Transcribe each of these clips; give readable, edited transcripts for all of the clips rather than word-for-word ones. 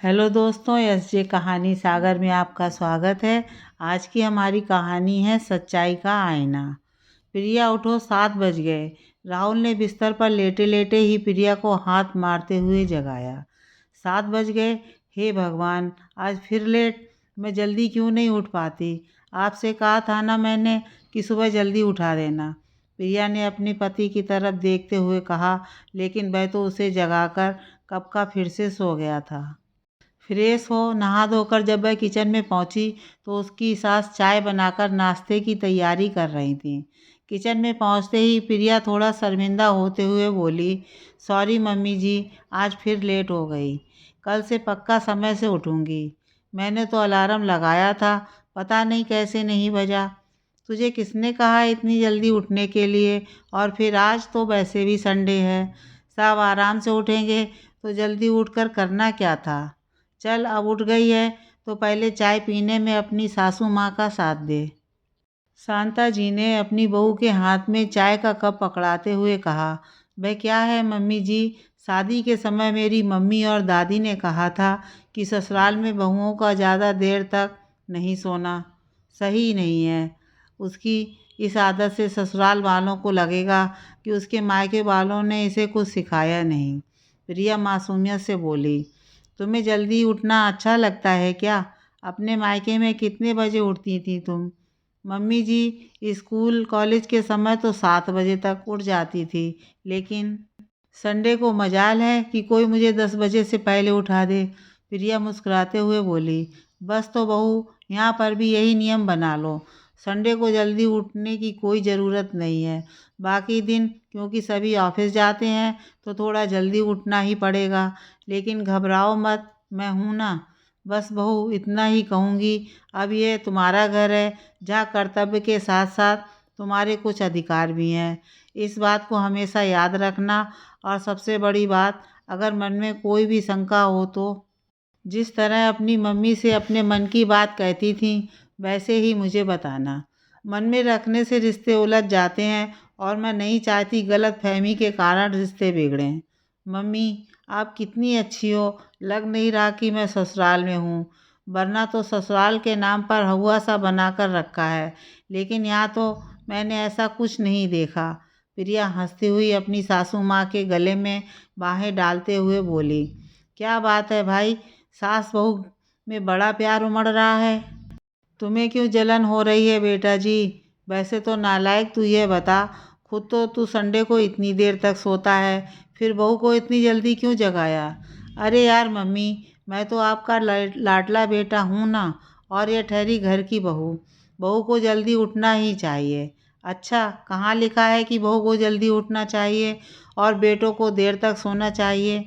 Hello दोस्तों, SJ कहानी सागर में आपका स्वागत है। आज की हमारी कहानी है सच्चाई का आईना। प्रिया उठो, 7 बज गए। राहुल ने बिस्तर पर लेटे लेटे ही प्रिया को हाथ मारते हुए जगाया। 7 बज गए। हे भगवान, आज फिर लेट। मैं जल्दी क्यों नहीं उठ पाती? आपसे कहा था ना मैंने कि सुबह जल्दी उठा देना। प्रिया ने अपने पति की तरफ देखते हुए कहा, लेकिन वह तो उसे जगाकर कब का फिर से सो गया था। फ्रेश हो नहा धोकर जब वह किचन में पहुंची तो उसकी सास चाय बनाकर नाश्ते की तैयारी कर रही थी। किचन में पहुंचते ही प्रिया थोड़ा शर्मिंदा होते हुए बोली, सॉरी मम्मी जी, आज फिर लेट हो गई। कल से पक्का समय से उठूंगी। मैंने तो अलार्म लगाया था, पता नहीं कैसे नहीं बजा। तुझे किसने कहा इतनी जल्दी उठने के लिए? और फिर आज तो वैसे भी संडे है, सब आराम से उठेंगे, तो जल्दी उठकर करना क्या था? चल, अब उठ गई है तो पहले चाय पीने में अपनी सासू माँ का साथ दे। शांता जी ने अपनी बहू के हाथ में चाय का कप पकड़ाते हुए कहा, वह क्या है मम्मी जी, शादी के समय मेरी मम्मी और दादी ने कहा था कि ससुराल में बहुओं का ज़्यादा देर तक नहीं सोना सही नहीं है। उसकी इस आदत से ससुराल वालों को लगेगा कि उसके मायके वालों ने इसे कुछ सिखाया नहीं। प्रिया मासूमियत से बोली, तुम्हें जल्दी उठना अच्छा लगता है क्या? अपने मायके में कितने बजे उठती थी तुम? मम्मी जी, स्कूल कॉलेज के समय तो 7 बजे तक उठ जाती थी, लेकिन संडे को मजाल है कि कोई मुझे 10 बजे से पहले उठा दे। प्रिया मुस्कुराते हुए बोली, बस तो बहू, यहाँ पर भी यही नियम बना लो। संडे को जल्दी उठने की कोई ज़रूरत नहीं है। बाकी दिन क्योंकि सभी ऑफिस जाते हैं तो थोड़ा जल्दी उठना ही पड़ेगा, लेकिन घबराओ मत, मैं हूँ ना। बस बहू, इतना ही कहूँगी। अब ये तुम्हारा घर है, जहाँ कर्तव्य के साथ साथ तुम्हारे कुछ अधिकार भी हैं। इस बात को हमेशा याद रखना। और सबसे बड़ी बात, अगर मन में कोई भी शंका हो तो जिस तरह अपनी मम्मी से अपने मन की बात कहती थी, वैसे ही मुझे बताना। मन में रखने से रिश्ते उलझ जाते हैं और मैं नहीं चाहती गलत फहमी के कारण रिश्ते बिगड़ें। मम्मी, आप कितनी अच्छी हो, लग नहीं रहा कि मैं ससुराल में हूँ, वरना तो ससुराल के नाम पर हौवा सा बनाकर रखा है, लेकिन यहाँ तो मैंने ऐसा कुछ नहीं देखा। प्रिया हंसती हुई अपनी सासू माँ के गले में बाहें डालते हुए बोली, क्या बात है भाई, सास बहू में बड़ा प्यार उमड़ रहा है। तुम्हें क्यों जलन हो रही है बेटा जी? वैसे तो नालायक, तू ये बता, खुद तो तू संडे को इतनी देर तक सोता है, फिर बहू को इतनी जल्दी क्यों जगाया? अरे यार मम्मी, मैं तो आपका लाडला बेटा हूँ ना, और ये ठहरी घर की बहू। बहू को जल्दी उठना ही चाहिए। अच्छा, कहाँ लिखा है कि बहू को जल्दी उठना चाहिए और बेटों को देर तक सोना चाहिए?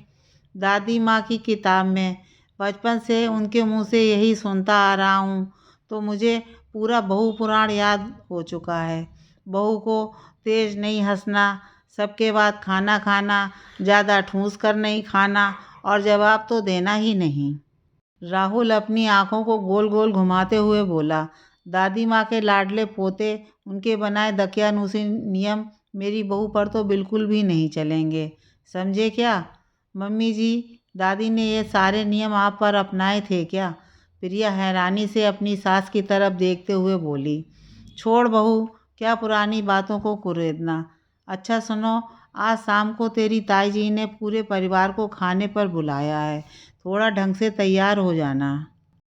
दादी माँ की किताब में। बचपन से उनके मुंह से यही सुनता आ रहा हूँ, तो मुझे पूरा बहू पुराण याद हो चुका है। बहू को तेज नहीं हंसना, सबके बाद खाना खाना, ज़्यादा ठूस कर नहीं खाना, और जवाब तो देना ही नहीं। राहुल अपनी आंखों को गोल गोल घुमाते हुए बोला, दादी माँ के लाडले पोते, उनके बनाए दकियानूसी नियम मेरी बहू पर तो बिल्कुल भी नहीं चलेंगे, समझे क्या? मम्मी जी, दादी ने ये सारे नियम आप पर अपनाए थे क्या? प्रिया हैरानी से अपनी सास की तरफ देखते हुए बोली, छोड़ बहू, क्या पुरानी बातों को कुरेदना। अच्छा सुनो, आज शाम को तेरी ताई जी ने पूरे परिवार को खाने पर बुलाया है, थोड़ा ढंग से तैयार हो जाना,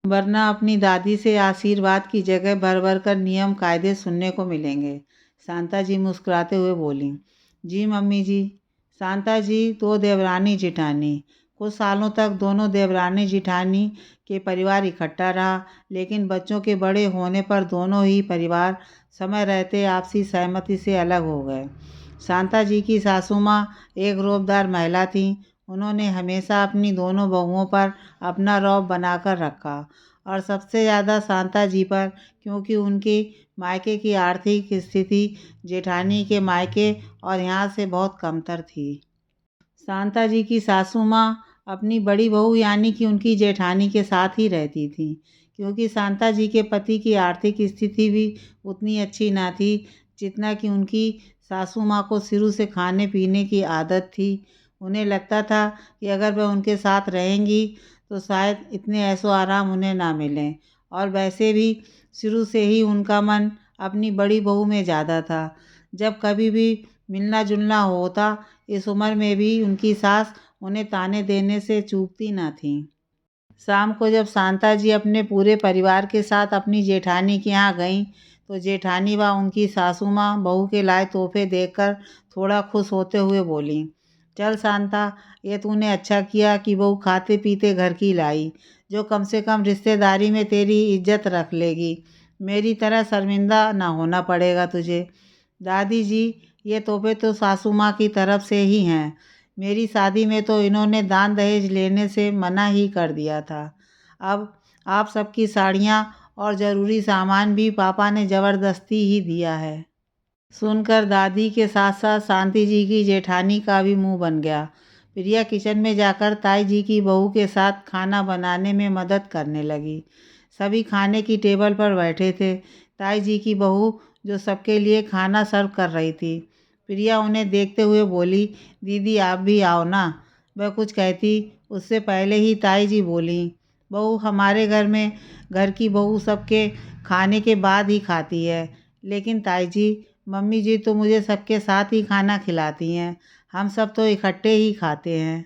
वरना अपनी दादी से आशीर्वाद की जगह भर भर कर नियम कायदे सुनने को मिलेंगे। शांता जी मुस्कुराते हुए बोली, जी मम्मी जी। शांता जी दो देवरानी जिठानी। कुछ सालों तक दोनों देवरानी जिठानी के परिवार इकट्ठा रहा, लेकिन बच्चों के बड़े होने पर दोनों ही परिवार समय रहते आपसी सहमति से अलग हो गए। शांता जी की सासू माँ एक रोबदार महिला थी। उन्होंने हमेशा अपनी दोनों बहुओं पर अपना रौब बनाकर रखा, और सबसे ज़्यादा शांता जी पर, क्योंकि उनकी मायके की आर्थिक स्थिति जेठानी के मायके और यहाँ से बहुत कमतर थी। शांता जी की सासू माँ अपनी बड़ी बहू यानी कि उनकी जेठानी के साथ ही रहती थी, क्योंकि शांता जी के पति की आर्थिक स्थिति भी उतनी अच्छी ना थी जितना कि उनकी सासू माँ को शुरू से खाने पीने की आदत थी। उन्हें लगता था कि अगर वह उनके साथ रहेंगी तो शायद इतने ऐशो आराम उन्हें ना मिलें। और वैसे भी शुरू से ही उनका मन अपनी बड़ी बहू में ज़्यादा था। जब कभी भी मिलना जुलना होता, इस उम्र में भी उनकी सास उन्हें ताने देने से चूकती ना थी। शाम को जब शांता जी अपने पूरे परिवार के साथ अपनी जेठानी के यहाँ गईं, तो जेठानी व उनकी सासू माँ बहू के लाए तोहफे देखकर थोड़ा खुश होते हुए बोलीं, चल शांता, ये तूने अच्छा किया कि बहू खाते पीते घर की लाई, जो कम से कम रिश्तेदारी में तेरी इज्जत रख लेगी। मेरी तरह शर्मिंदा ना होना पड़ेगा तुझे। दादी जी, ये तोहफे तो सासू माँ की तरफ से ही हैं। मेरी शादी में तो इन्होंने दान दहेज लेने से मना ही कर दिया था। अब आप सबकी साड़ियाँ और ज़रूरी सामान भी पापा ने ज़बरदस्ती ही दिया है। सुनकर दादी के साथ साथ शांति जी की जेठानी का भी मुंह बन गया। प्रिया किचन में जाकर ताई जी की बहू के साथ खाना बनाने में मदद करने लगी। सभी खाने की टेबल पर बैठे थे। ताई जी की बहू जो सबके लिए खाना सर्व कर रही थी। प्रिया उन्हें देखते हुए बोली, दीदी आप भी आओ ना। वह कुछ कहती उससे पहले ही ताई जी बोली, बहू हमारे घर में घर की बहू सबके खाने के बाद ही खाती है, लेकिन ताई जी मम्मी जी तो मुझे सबके साथ ही खाना खिलाती हैं। हम सब तो इकट्ठे ही खाते हैं।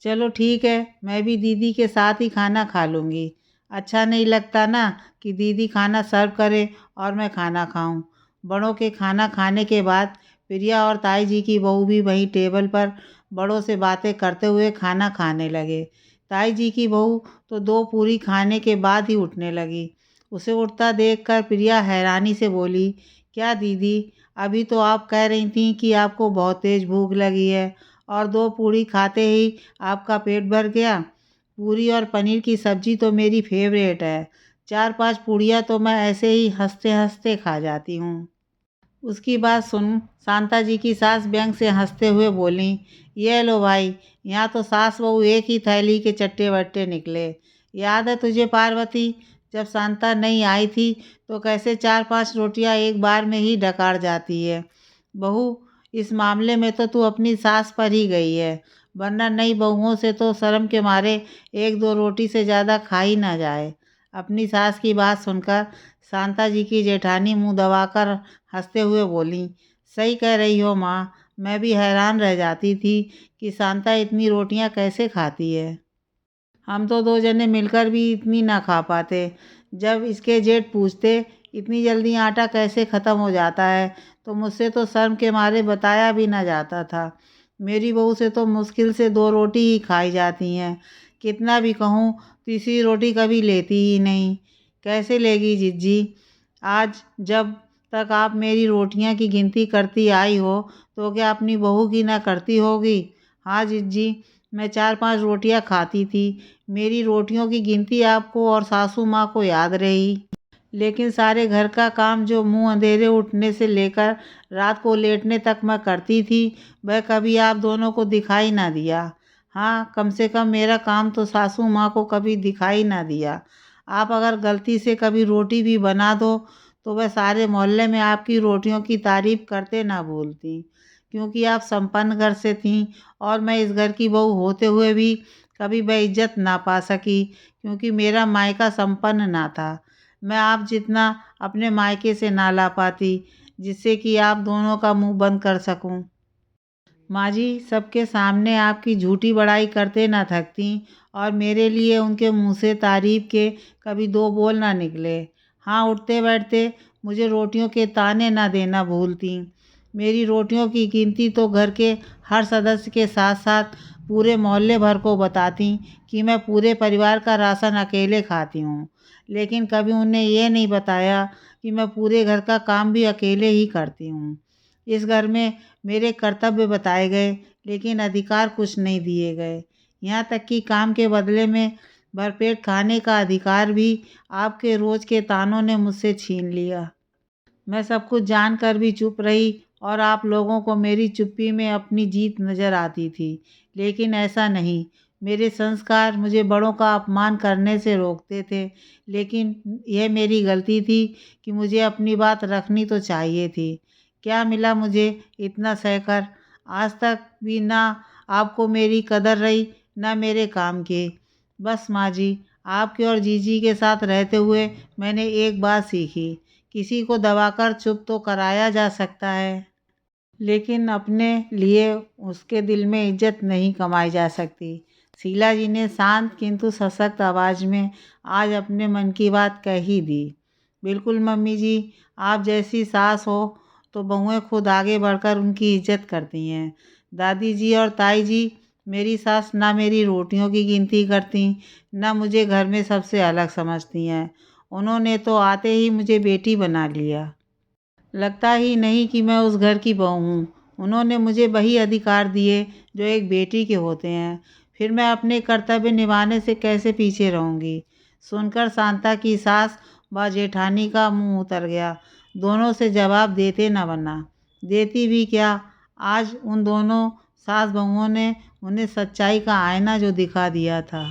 चलो ठीक है, मैं भी दीदी के साथ ही खाना खा लूँगी। अच्छा नहीं लगता ना कि दीदी खाना सर्व करे और मैं खाना खाऊं। बड़ों के खाना खाने के बाद प्रिया और ताई जी की बहू भी वहीं टेबल पर बड़ों से बातें करते हुए खाना खाने लगे। ताई जी की बहू तो 2 पूरी खाने के बाद ही उठने लगी। उसे उठता देखकर प्रिया हैरानी से बोली, क्या दीदी, अभी तो आप कह रही थीं कि आपको बहुत तेज़ भूख लगी है और 2 पूरी खाते ही आपका पेट भर गया। पूरी और पनीर की सब्ज़ी तो मेरी फेवरेट है। 4-5 पूड़ियाँ तो मैं ऐसे ही हँसते-हँसते खा जाती हूँ। उसकी बात सुन शांता जी की सास व्यंग से हंसते हुए बोलीं, ये लो भाई, यहाँ तो सास बहू एक ही थैली के चट्टे बट्टे निकले। याद है तुझे पार्वती, जब शांता नहीं आई थी तो कैसे 4-5 रोटियां एक बार में ही डकार जाती है। बहू, इस मामले में तो तू अपनी सास पर ही गई है, वरना नई बहुओं से तो शर्म के मारे 1-2 रोटी से ज़्यादा खाई ना जाए। अपनी सास की बात सुनकर शांता जी की जेठानी मुंह दबाकर हंसते हुए बोली, सही कह रही हो माँ, मैं भी हैरान रह जाती थी कि शांता इतनी रोटियां कैसे खाती है। हम तो 2 जने मिलकर भी इतनी ना खा पाते। जब इसके जेठ पूछते इतनी जल्दी आटा कैसे ख़त्म हो जाता है, तो मुझसे तो शर्म के मारे बताया भी ना जाता था। मेरी बहू से तो मुश्किल से 2 रोटी ही खाई जाती हैं। कितना भी कहूँ तीसरी रोटी कभी लेती ही नहीं। कैसे लेगी जिज्जी? आज जब तक आप मेरी रोटियां की गिनती करती आई हो, तो क्या अपनी बहू की ना करती होगी? हाँ जिज्जी, मैं 4-5 रोटियां खाती थी। मेरी रोटियों की गिनती आपको और सासू माँ को याद रही, लेकिन सारे घर का काम जो मुंह अंधेरे उठने से लेकर रात को लेटने तक मैं करती थी, वह कभी आप दोनों को दिखाई ना दिया। हाँ, कम से कम मेरा काम तो सासू माँ को कभी दिखाई ना दिया। आप अगर गलती से कभी रोटी भी बना दो, तो वह सारे मोहल्ले में आपकी रोटियों की तारीफ करते ना भूलती, क्योंकि आप संपन्न घर से थीं और मैं इस घर की बहू होते हुए भी कभी बेइज्जत ना पा सकी, क्योंकि मेरा मायका संपन्न ना था। मैं आप जितना अपने मायके से ना ला पाती, जिससे कि आप दोनों का मुंह बंद कर सकूं। माँ जी, सबके सामने आपकी झूठी बड़ाई करते ना थकती और मेरे लिए उनके मुंह से तारीफ के कभी 2 बोल ना निकले। हाँ, उठते बैठते मुझे रोटियों के ताने ना देना भूलती। मेरी रोटियों की गिनती तो घर के हर सदस्य के साथ साथ पूरे मोहल्ले भर को बताती कि मैं पूरे परिवार का राशन अकेले खाती हूँ, लेकिन कभी उन्हें ये नहीं बताया कि मैं पूरे घर का काम भी अकेले ही करती हूँ। इस घर में मेरे कर्तव्य बताए गए, लेकिन अधिकार कुछ नहीं दिए गए। यहाँ तक कि काम के बदले में भरपेट खाने का अधिकार भी आपके रोज़ के तानों ने मुझसे छीन लिया। मैं सब कुछ जानकर भी चुप रही और आप लोगों को मेरी चुप्पी में अपनी जीत नज़र आती थी, लेकिन ऐसा नहीं। मेरे संस्कार मुझे बड़ों का अपमान करने से रोकते थे, लेकिन यह मेरी गलती थी कि मुझे अपनी बात रखनी तो चाहिए थी। क्या मिला मुझे इतना सहकर? आज तक भी ना आपको मेरी कदर रही, ना मेरे काम की। बस माँ जी, आपके और जीजी के साथ रहते हुए मैंने एक बात सीखी, किसी को दबाकर चुप तो कराया जा सकता है, लेकिन अपने लिए उसके दिल में इज्जत नहीं कमाई जा सकती। शीला जी ने शांत किंतु सशक्त आवाज़ में आज अपने मन की बात कह ही दी। बिल्कुल मम्मी जी, आप जैसी सास हो तो बहुएं खुद आगे बढ़कर उनकी इज्जत करती हैं। दादी जी और ताई जी, मेरी सास ना मेरी रोटियों की गिनती करती, ना मुझे घर में सबसे अलग समझती हैं। उन्होंने तो आते ही मुझे बेटी बना लिया। लगता ही नहीं कि मैं उस घर की बहू हूँ। उन्होंने मुझे वही अधिकार दिए जो एक बेटी के होते हैं। फिर मैं अपने कर्तव्य निभाने से कैसे पीछे रहूँगी। सुनकर शांता की सास व जेठानी का मुंह उतर गया। दोनों से जवाब देते न बना। देती भी क्या, आज उन दोनों सास बहुओं ने उन्हें सच्चाई का आईना जो दिखा दिया था।